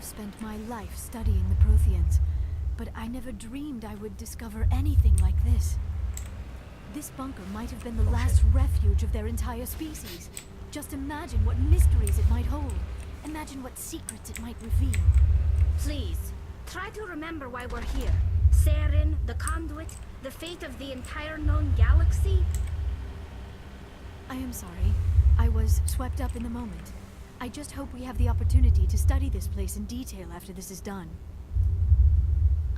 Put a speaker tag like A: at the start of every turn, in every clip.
A: have spent my life studying the Protheans, but I never dreamed I would discover anything like this. This bunker might have been the last refuge of their entire species. Just imagine what mysteries it might hold. Imagine what secrets it might reveal.
B: Please, try to remember why we're here. Saren, the conduit, the fate of the entire known galaxy.
A: I am sorry. I was swept up in the moment. I just hope we have the opportunity to study this place in detail after this is done.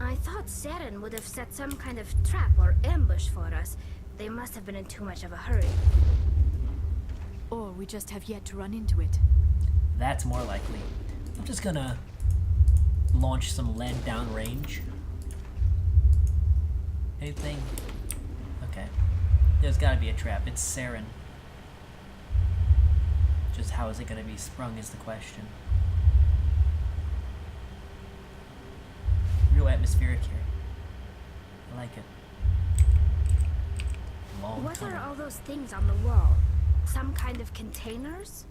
B: I thought Saren would have set some kind of trap or ambush for us. They must have been in too much of a hurry.
A: Or we just have yet to run into it.
C: That's more likely. I'm just gonna launch some lead downrange. Anything? Okay. There's gotta be a trap. It's Saren. Just how is it gonna be sprung is the question. Real atmospheric here. I like it. Long
B: What
C: tunnel.
B: are all those things on the wall? Some kind of containers?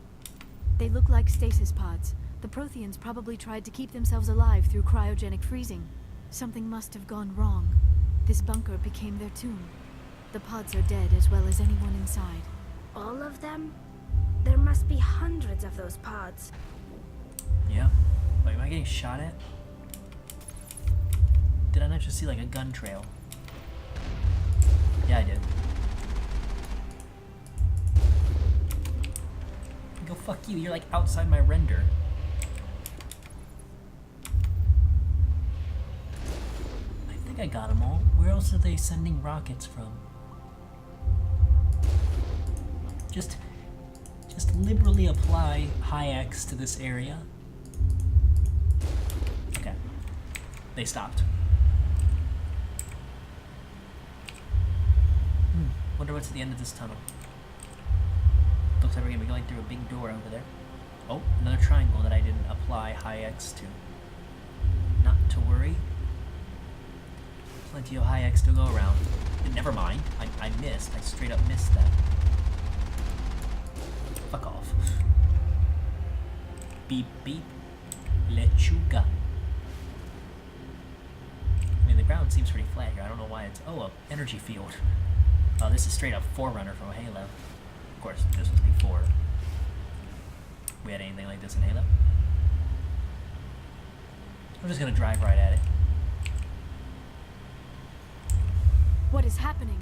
A: They look like stasis pods. The Protheans probably tried to keep themselves alive through cryogenic freezing. Something must have gone wrong. This bunker became their tomb. The pods are dead as well as anyone inside.
B: All of them? There must be hundreds of those pods.
C: Yeah. Wait, am I getting shot at? Did I not just see like a gun trail? Yeah, I did. Go fuck you, you're like outside my render. I think I got them all. Where else are they sending rockets from? Just liberally apply high X to this area. Okay. They stopped. Wonder what's at the end of this tunnel. Looks like we're gonna be going through a big door over there. Oh, another triangle that I didn't apply high X to. Not to worry. Plenty of high X to go around. Never mind. I missed. I straight up missed that. Fuck off. Beep beep. Lechuga. I mean, the ground seems pretty flat here. I don't know why it's... Oh, a energy field. Oh, this is straight up Forerunner from Halo. Of course, this was before we had anything like this in Halo. I'm just gonna drive right at it.
A: What is happening?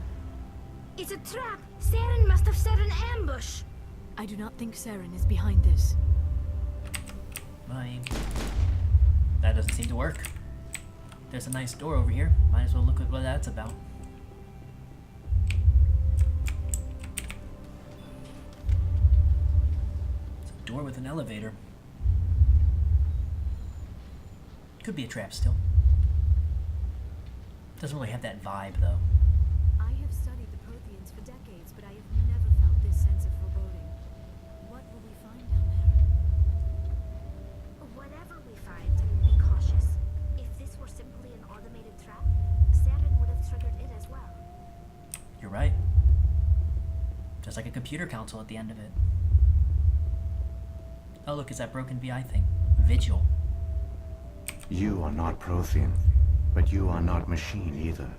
B: It's a trap! Saren must have set an ambush!
A: I do not think Saren is behind this.
C: Mine. That doesn't seem to work. There's a nice door over here. Might as well look at what that's about. It's a door with an elevator. Could be a trap still. Doesn't really have that vibe though.
A: I have studied the Protheans for decades, but I have never felt this sense of foreboding. What will we find down there?
B: Whatever we find, be cautious. If this were simply an automated trap, Saren would have triggered it as well.
C: You're right. Just like a computer console at the end of it. Oh look, it's that broken VI thing. Vigil.
D: You are not Prothean, but you are not machine either.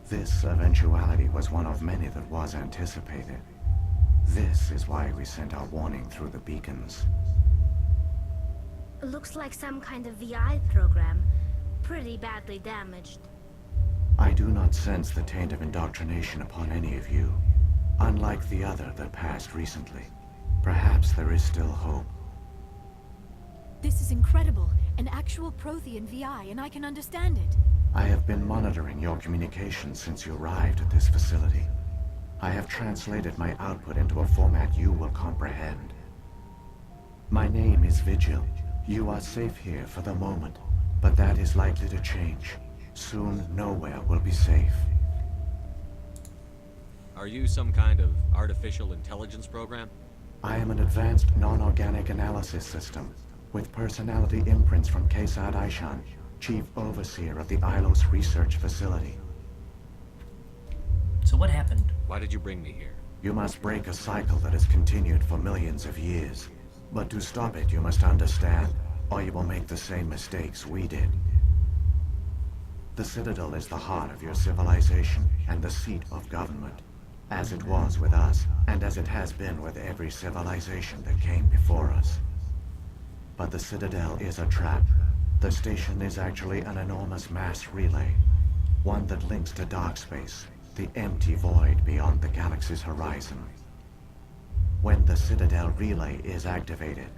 D: This eventuality was one of many that was anticipated. This is why we sent our warning through the beacons.
B: Looks like some kind of VI program. Pretty badly damaged.
D: I do not sense the taint of indoctrination upon any of you. Unlike the other that passed recently. Perhaps there is still hope.
A: This is incredible. An actual Prothean VI, and I can understand it.
D: I have been monitoring your communications since you arrived at this facility. I have translated my output into a format you will comprehend. My name is Vigil. You are safe here for the moment, but that is likely to change. Soon, nowhere will be safe.
E: Are you some kind of artificial intelligence program?
D: I am an advanced non-organic analysis system, with personality imprints from Kesad Aishan, Chief Overseer of the Ilos Research Facility.
C: So what happened?
E: Why did you bring me here?
D: You must break a cycle that has continued for millions of years. But to stop it, you must understand, or you will make the same mistakes we did. The Citadel is the heart of your civilization and the seat of government, as it was with us, and as it has been with every civilization that came before us. But the Citadel is a trap. The station is actually an enormous mass relay, one that links to dark space, the empty void beyond the galaxy's horizon. When the Citadel relay is activated,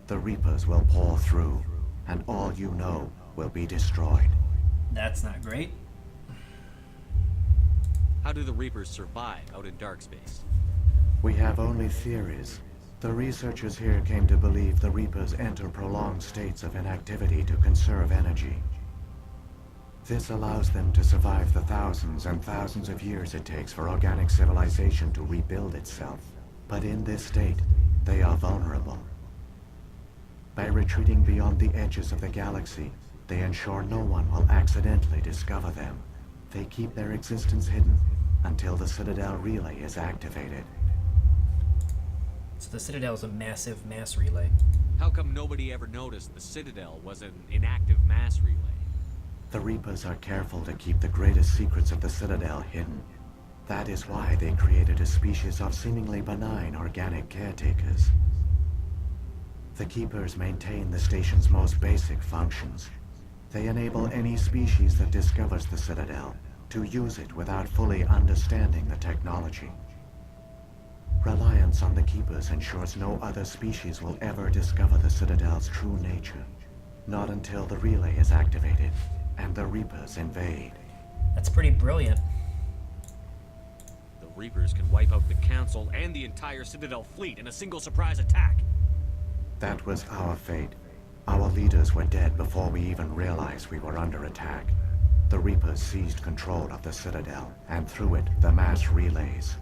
D: the Reapers will pour through, and all you know will be destroyed.
C: That's not great.
E: How do the Reapers survive out in dark space?
D: We have only theories. The researchers here came to believe the Reapers enter prolonged states of inactivity to conserve energy. This allows them to survive the thousands and thousands of years it takes for organic civilization to rebuild itself. But in this state, they are vulnerable. By retreating beyond the edges of the galaxy, they ensure no one will accidentally discover them. They keep their existence hidden until the Citadel relay is activated.
C: So the Citadel is a massive mass relay.
E: How come nobody ever noticed the Citadel was an inactive mass relay?
D: The Reapers are careful to keep the greatest secrets of the Citadel hidden. That is why they created a species of seemingly benign organic caretakers. The Keepers maintain the station's most basic functions. They enable any species that discovers the Citadel to use it without fully understanding the technology. Reliance on the Keepers ensures no other species will ever discover the Citadel's true nature. Not until the relay is activated and the Reapers invade.
C: That's pretty brilliant.
E: The Reapers can wipe out the Council and the entire Citadel fleet in a single surprise attack.
D: That was our fate. Our leaders were dead before we even realized we were under attack. The Reapers seized control of the Citadel, and through it, the mass relays.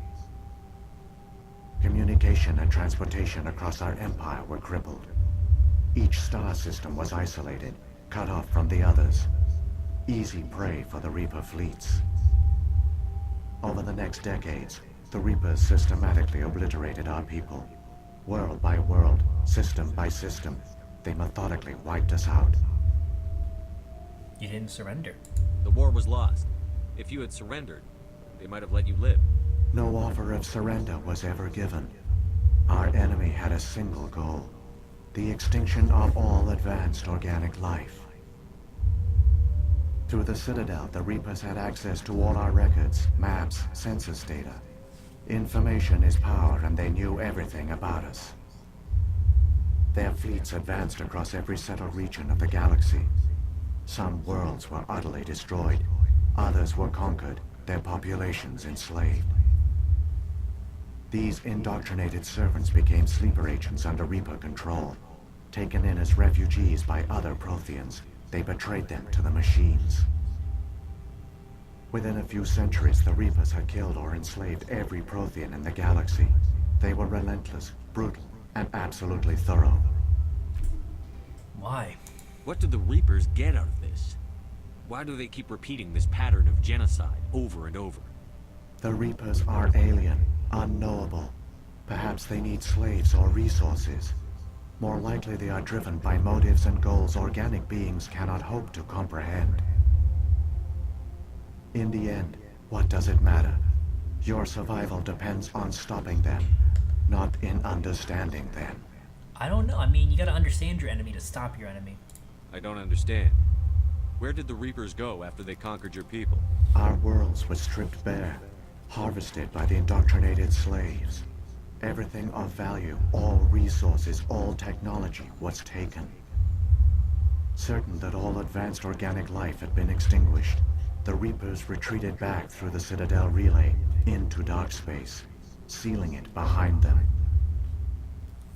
D: Communication and transportation across our empire were crippled. Each star system was isolated, cut off from the others. Easy prey for the Reaper fleets. Over the next decades, the Reapers systematically obliterated our people. World by world, system by system, they methodically wiped us out.
C: You didn't surrender.
E: The war was lost. If you had surrendered, they might have let you live.
D: No offer of surrender was ever given. Our enemy had a single goal: the extinction of all advanced organic life. Through the Citadel, the Reapers had access to all our records, maps, census data. Information is power, and they knew everything about us. Their fleets advanced across every settled region of the galaxy. Some worlds were utterly destroyed. Others were conquered, their populations enslaved. These indoctrinated servants became sleeper agents under Reaper control. Taken in as refugees by other Protheans, they betrayed them to the machines. Within a few centuries, the Reapers had killed or enslaved every Prothean in the galaxy. They were relentless, brutal, and absolutely thorough.
C: Why?
E: What do the Reapers get out of this? Why do they keep repeating this pattern of genocide over and over?
D: The Reapers are alien, unknowable. Perhaps they need slaves or resources. More likely they are driven by motives and goals organic beings cannot hope to comprehend. In the end, what does it matter? Your survival depends on stopping them, not in understanding them.
C: I don't know. I mean, you gotta understand your enemy to stop your enemy.
E: I don't understand. Where did the Reapers go after they conquered your people?
D: Our worlds were stripped bare, harvested by the indoctrinated slaves. Everything of value, all resources, all technology was taken. Certain that all advanced organic life had been extinguished, the Reapers retreated back through the Citadel relay into dark space, sealing it behind them.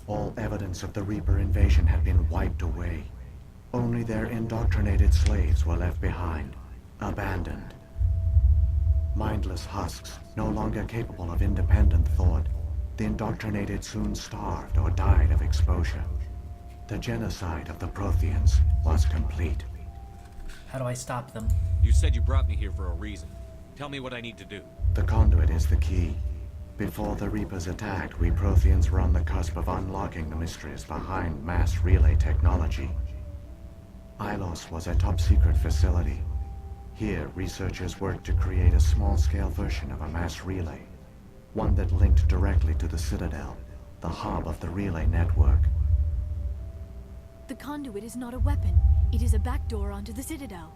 D: All evidence of the Reaper invasion had been wiped away. Only their indoctrinated slaves were left behind, abandoned. Mindless husks, no longer capable of independent thought, the indoctrinated soon starved or died of exposure. The genocide of the Protheans was complete.
C: How do I stop them?
E: You said you brought me here for a reason. Tell me what I need to do.
D: The conduit is the key. Before the Reapers attacked, we Protheans were on the cusp of unlocking the mysteries behind mass relay technology. Ilos was a top-secret facility. Here, researchers worked to create a small-scale version of a mass relay, one that linked directly to the Citadel, the hub of the relay network.
A: The conduit is not a weapon. It is a backdoor onto the Citadel.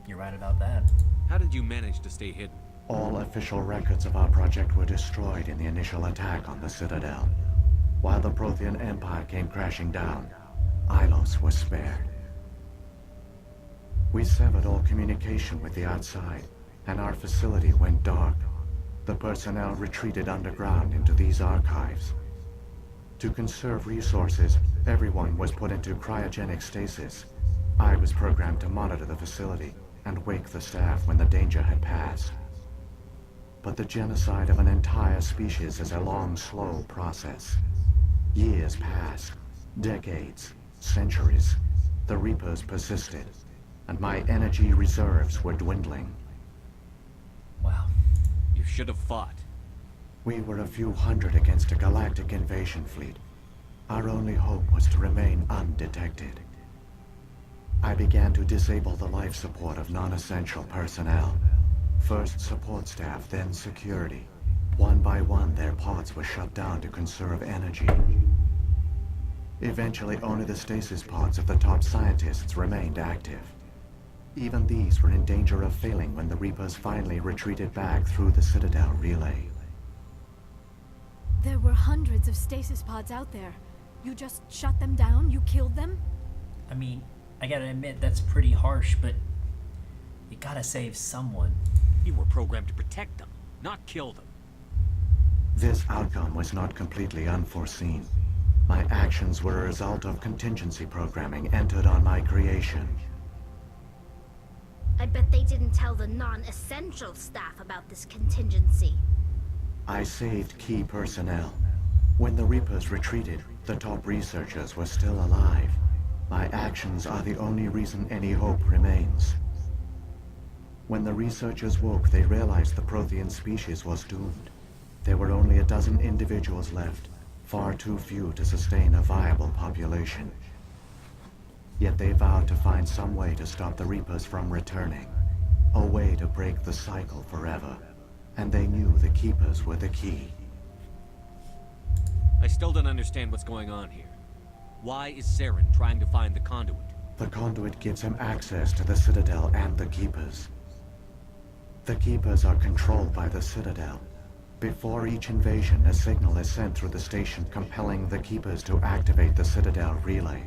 C: You're right about that.
E: How did you manage to stay hidden?
D: All official records of our project were destroyed in the initial attack on the Citadel. While the Prothean Empire came crashing down, Ilos was spared. We severed all communication with the outside, and our facility went dark. The personnel retreated underground into these archives. To conserve resources, everyone was put into cryogenic stasis. I was programmed to monitor the facility and wake the staff when the danger had passed. But the genocide of an entire species is a long, slow process. Years passed, decades, centuries. The Reapers persisted, and my energy reserves were dwindling.
C: Wow.
E: You should have fought.
D: We were a few hundred against a galactic invasion fleet. Our only hope was to remain undetected. I began to disable the life support of non-essential personnel. First support staff, then security. One by one, their pods were shut down to conserve energy. Eventually, only the stasis pods of the top scientists remained active. Even these were in danger of failing when the Reapers finally retreated back through the Citadel relay.
A: There were hundreds of stasis pods out there. You just shut them down? You killed them?
C: I mean, I gotta admit, that's pretty harsh, but you gotta save someone.
E: You were programmed to protect them, not kill them.
D: This outcome was not completely unforeseen. My actions were a result of contingency programming entered on my creation.
B: I bet they didn't tell the non-essential staff about this contingency.
D: I saved key personnel. When the Reapers retreated, the top researchers were still alive. My actions are the only reason any hope remains. When the researchers woke, they realized the Prothean species was doomed. There were only a dozen individuals left, far too few to sustain a viable population. Yet they vowed to find some way to stop the Reapers from returning, a way to break the cycle forever. And they knew the Keepers were the key.
E: I still don't understand what's going on here. Why is Saren trying to find the conduit?
D: The conduit gives him access to the Citadel and the Keepers. The Keepers are controlled by the Citadel. Before each invasion, a signal is sent through the station compelling the Keepers to activate the Citadel relay.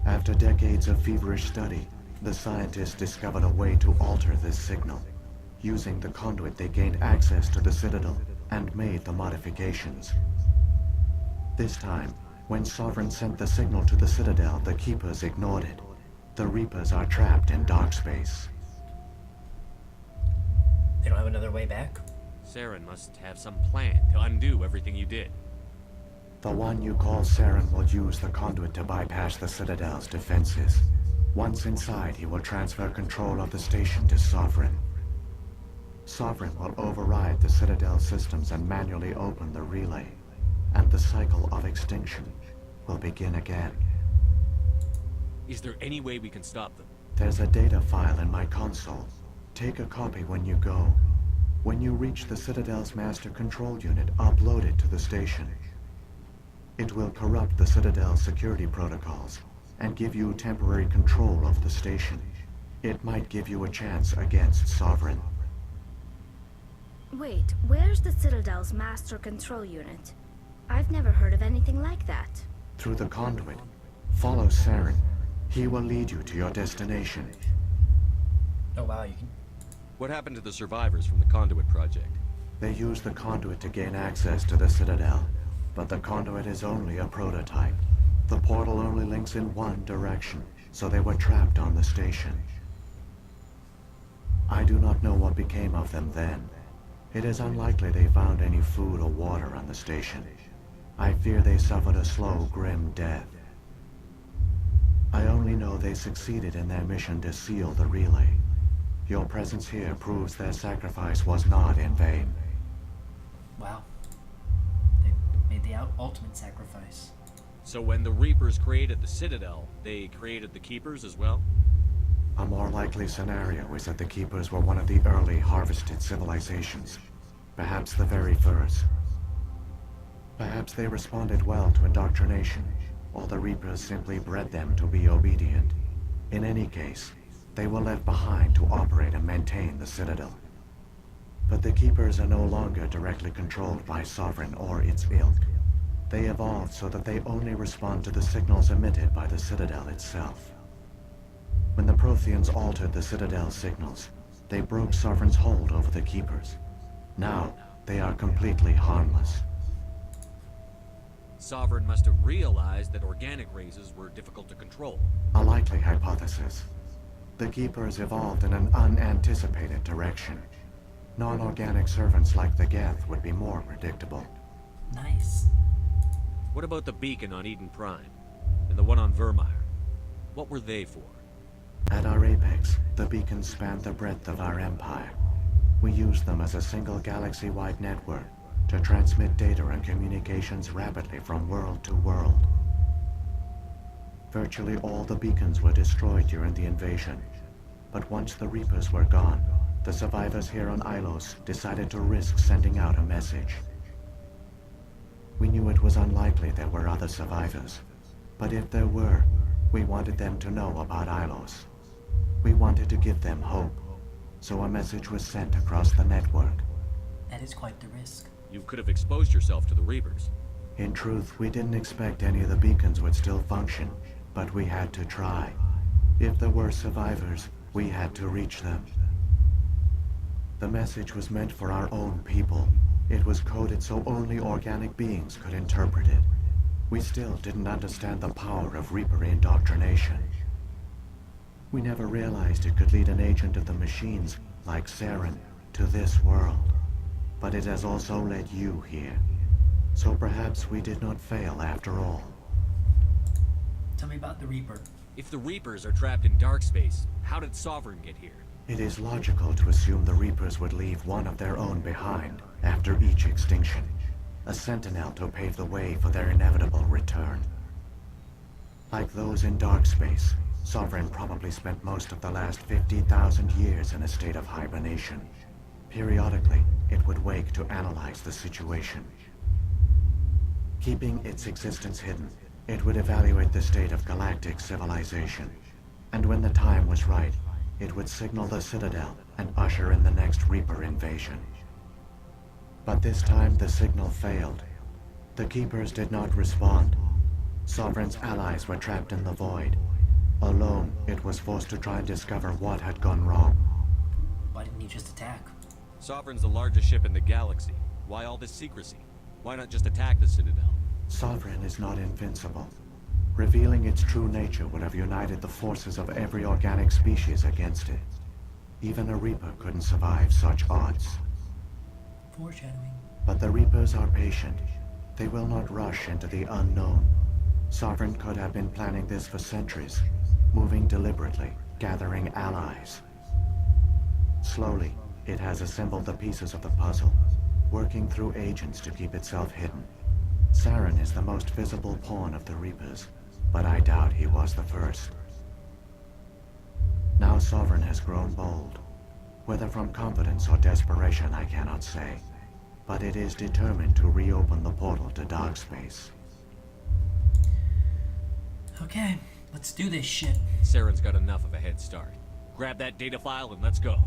D: After decades of feverish study, the scientists discovered a way to alter this signal. Using the conduit, they gained access to the Citadel and made the modifications. This time, when Sovereign sent the signal to the Citadel, the Keepers ignored it. The Reapers are trapped in dark space.
C: They don't have another way back?
E: Saren must have some plan to undo everything you did.
D: The one you call Saren will use the conduit to bypass the Citadel's defenses. Once inside, he will transfer control of the station to Sovereign. Sovereign will override the Citadel systems and manually open the relay, and the cycle of extinction will begin again.
E: Is there any way we can stop them?
D: There's a data file in my console. Take a copy when you go. When you reach the Citadel's master control unit, upload it to the station. It will corrupt the Citadel's security protocols and give you temporary control of the station. It might give you a chance against Sovereign.
B: Wait, where's the Citadel's master control unit? I've never heard of anything like that.
D: Through the conduit. Follow Saren. He will lead you to your destination.
C: Oh wow, you can...
E: What happened to the survivors from the conduit project?
D: They use the conduit to gain access to the Citadel, but the conduit is only a prototype. The portal only links in one direction, so they were trapped on the station. I do not know what became of them then. It is unlikely they found any food or water on the station. I fear they suffered a slow, grim death. I only know they succeeded in their mission to seal the relay. Your presence here proves their sacrifice was not in vain.
C: Wow. They made the ultimate sacrifice.
E: So when the Reapers created the Citadel, they created the Keepers as well?
D: A more likely scenario is that the Keepers were one of the early harvested civilizations. Perhaps the very first. Perhaps they responded well to indoctrination, or the Reapers simply bred them to be obedient. In any case, they were left behind to operate and maintain the Citadel. But the Keepers are no longer directly controlled by Sovereign or its ilk. They evolved so that they only respond to the signals emitted by the Citadel itself. When the Protheans altered the Citadel's signals, they broke Sovereign's hold over the Keepers. Now, they are completely harmless.
E: Sovereign must have realized that organic races were difficult to control.
D: A likely hypothesis. The Keepers evolved in an unanticipated direction. Non-organic servants like the Geth would be more predictable.
C: Nice.
E: What about the beacon on Eden Prime? And the one on Vermeer? What were they for?
D: At our apex, the beacons spanned the breadth of our empire. We used them as a single galaxy-wide network to transmit data and communications rapidly from world to world. Virtually all the beacons were destroyed during the invasion, but once the Reapers were gone, the survivors here on Ilos decided to risk sending out a message. We knew it was unlikely there were other survivors, but if there were, we wanted them to know about Ilos. We wanted to give them hope, so a message was sent across the network.
C: That is quite the risk.
E: You could have exposed yourself to the Reapers.
D: In truth, we didn't expect any of the beacons would still function, but we had to try. If there were survivors, we had to reach them. The message was meant for our own people. It was coded so only organic beings could interpret it. We still didn't understand the power of Reaper indoctrination. We never realized it could lead an agent of the machines, like Saren, to this world. But it has also led you here. So perhaps we did not fail after all.
C: Tell me about the Reaper.
E: If the Reapers are trapped in dark space, how did Sovereign get here?
D: It is logical to assume the Reapers would leave one of their own behind after each extinction. A sentinel to pave the way for their inevitable return. Like those in dark space, Sovereign probably spent most of the last 50,000 years in a state of hibernation. Periodically, it would wake to analyze the situation. Keeping its existence hidden, it would evaluate the state of galactic civilization. And when the time was right, it would signal the Citadel and usher in the next Reaper invasion. But this time the signal failed. The Keepers did not respond. Sovereign's allies were trapped in the void. Alone, it was forced to try and discover what had gone wrong.
C: Why didn't you just attack?
E: Sovereign's the largest ship in the galaxy. Why all this secrecy? Why not just attack the Citadel?
D: Sovereign is not invincible. Revealing its true nature would have united the forces of every organic species against it. Even a Reaper couldn't survive such odds.
C: Foreshadowing.
D: But the Reapers are patient. They will not rush into the unknown. Sovereign could have been planning this for centuries, moving deliberately, gathering allies. Slowly, it has assembled the pieces of the puzzle, working through agents to keep itself hidden. Saren is the most visible pawn of the Reapers, but I doubt he was the first. Now Sovereign has grown bold. Whether from confidence or desperation, I cannot say. But it is determined to reopen the portal to dark space.
C: Okay, let's do this shit.
E: Saren's got enough of a head start. Grab that data file and let's go.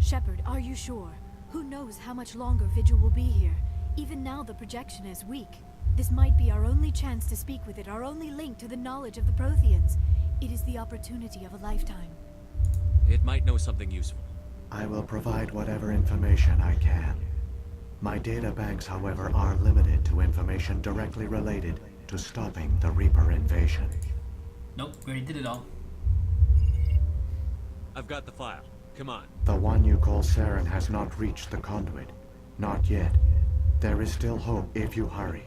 A: Shepard, are you sure? Who knows how much longer Vigil will be here? Even now the projection is weak. This might be our only chance to speak with it, our only link to the knowledge of the Protheans. It is the opportunity of a lifetime.
E: It might know something useful.
D: I will provide whatever information I can. My data banks, however, are limited to information directly related to stopping the Reaper invasion.
C: Nope, we already did it all.
E: I've got the file. Come on.
D: The one you call Saren has not reached the conduit. Not yet. There is still hope if you hurry.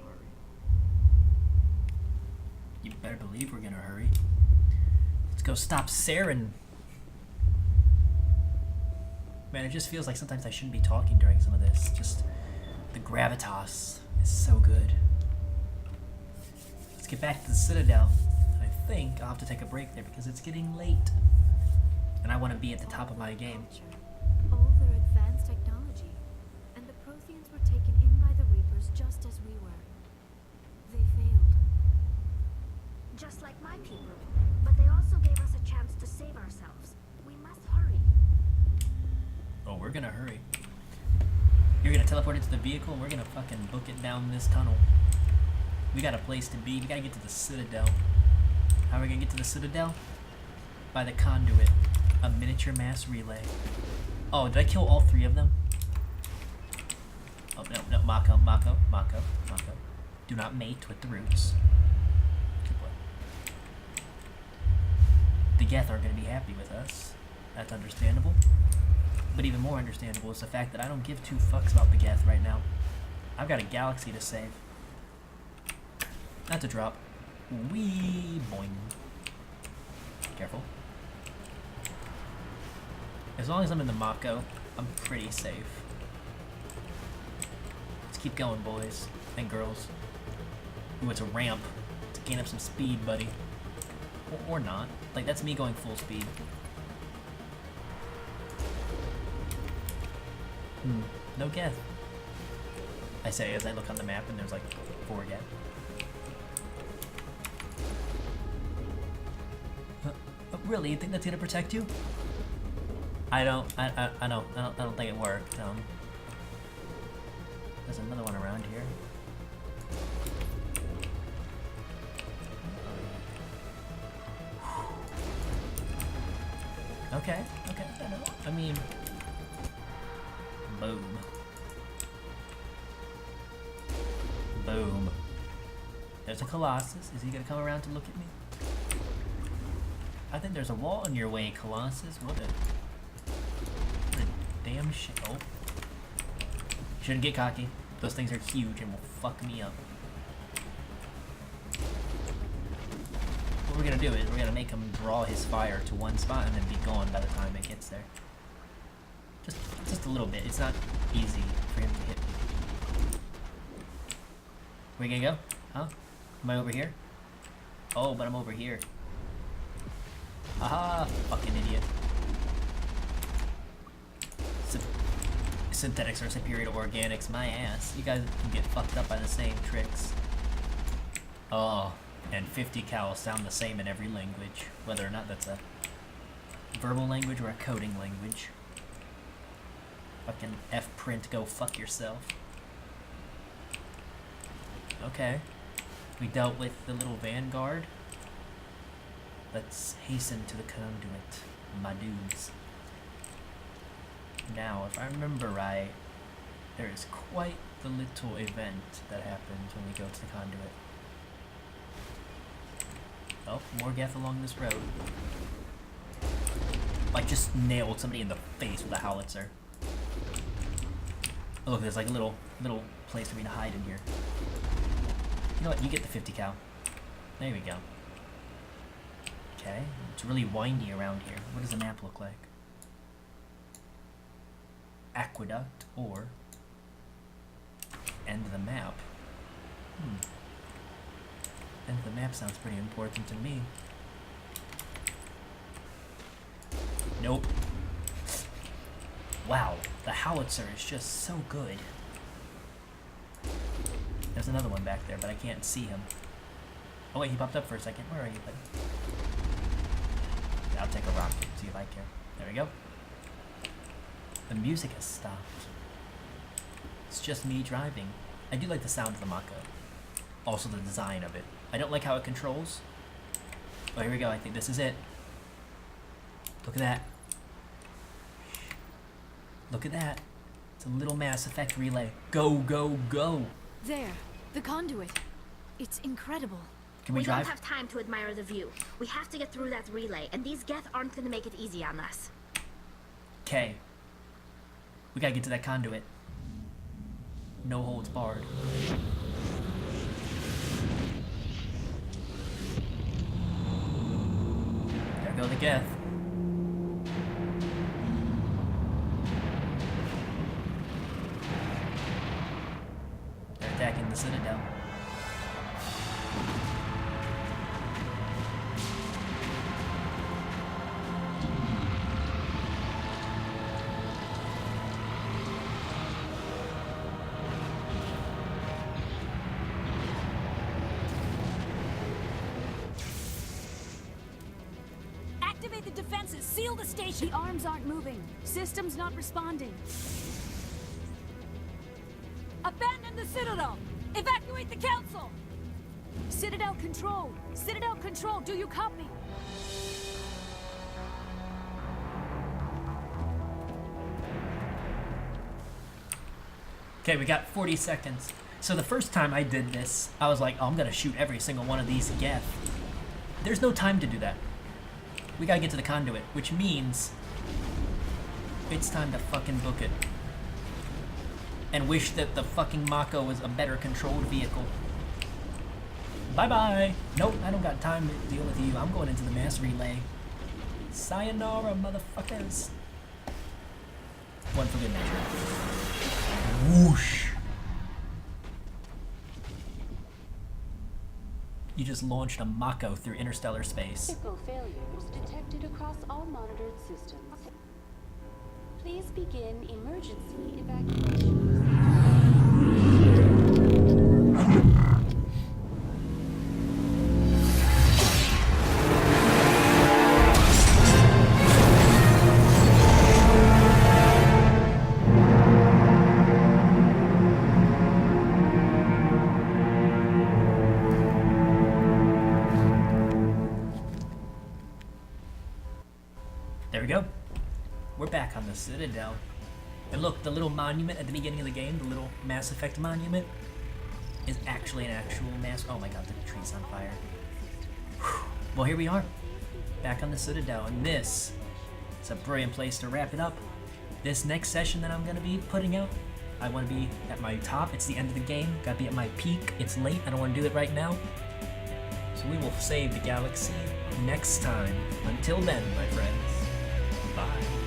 C: You better believe we're gonna hurry. Let's go stop Saren. Man, it just feels like sometimes I shouldn't be talking during some of this. Just the gravitas is so good. Let's get back to the Citadel. I think I'll have to take a break there because it's getting late. And I want to be at the top of my game.
A: All their advanced technology, and the Protheans were taken in by the Reapers just as we were. They failed.
B: Just like my people. But they also gave us a chance to save ourselves. We must hurry.
C: Oh, we're gonna hurry. You're gonna teleport into the vehicle and we're gonna fucking book it down this tunnel. We got a place to be. We gotta get to the Citadel. How are we gonna get to the Citadel? By the conduit. A miniature mass relay. Oh, did I kill all three of them? Oh, no, Mako. Do not mate with the roots. Good boy. The Geth aren't gonna be happy with us. That's understandable. But even more understandable is the fact that I don't give two fucks about the Geth right now. I've got a galaxy to save. Not to drop. Wee boing. Careful. As long as I'm in the Mako, I'm pretty safe. Let's keep going, boys and girls. Ooh, it's a ramp to gain up some speed, buddy. Or not. Like, that's me going full speed. No Geth. I say as I look on the map and there's like 4 Geth. Really? You think that's gonna protect you? I don't think it worked. There's another one around here. Okay. I mean, boom. There's a Colossus. Is he gonna come around to look at me? I think there's a wall in your way, Colossus. What a damn shit. Oh. Shouldn't get cocky. Those things are huge and will fuck me up. What we're gonna do is we're gonna make him draw his fire to one spot and then be gone by the time it gets there. Just a little bit. It's not easy for him to hit me. Where you gonna go? Huh? Am I over here? Oh, but I'm over here. Aha! Fucking idiot. Synthetics are superior to organics. My ass. You guys can get fucked up by the same tricks. Oh, and 50 cal sound the same in every language. Whether or not that's a verbal language or a coding language. Fucking F-print, go fuck yourself. Okay. We dealt with the little vanguard. Let's hasten to the conduit, my dudes. Now, if I remember right, there is quite the little event that happens when we go to the conduit. Oh, more Geth along this road. Like, just nailed somebody in the face with a howitzer. Oh, look, there's like a little place for me to hide in here. You know what? You get the 50 cal. There we go. Okay, it's really windy around here. What does the map look like? Aqueduct or end of the map. End of the map sounds pretty important to me. Nope. Wow, the howitzer is just so good. There's another one back there, but I can't see him. Oh wait, he popped up for a second. Where are you, buddy? I'll take a rocket, see if I care. There we go. The music has stopped. It's just me driving. I do like the sound of the Mako. Also the design of it. I don't like how it controls. Oh, here we go. I think this is it. Look at that. Look at that. It's a little Mass Effect relay. Go, go, go.
A: There, the conduit. It's incredible.
C: Can we drive?
B: We don't have time to admire the view. We have to get through that relay, and these Geth aren't going to make it easy on us.
C: Okay. We gotta get to that conduit. No holds barred. There go the Geth. They're attacking the Citadel.
A: Seal the station! The arms aren't moving. Systems not responding. Abandon the Citadel! Evacuate the Council! Citadel Control! Citadel Control, do you copy?
C: Okay, we got 40 seconds. So the first time I did this, I was like, oh, I'm gonna shoot every single one of these Geth. There's no time to do that. We gotta get to the conduit, which means it's time to fucking book it. And wish that the fucking Mako was a better controlled vehicle. Bye-bye. Nope, I don't got time to deal with you. I'm going into the mass relay. Sayonara, motherfuckers. One for good measure. Whoosh. You just launched a Mako through interstellar space.
F: Critical failures detected across all monitored systems. Please begin emergency evacuation.
C: There we go. We're back on the Citadel. And look, the little monument at the beginning of the game, the little Mass Effect monument, is actually an actual mass. Oh my god, the tree's on fire. Whew. Well, here we are. Back on the Citadel. And this is a brilliant place to wrap it up. This next session that I'm going to be putting out, I want to be at my top. It's the end of the game. Got to be at my peak. It's late. I don't want to do it right now. So we will save the galaxy next time. Until then, my friends. Bye.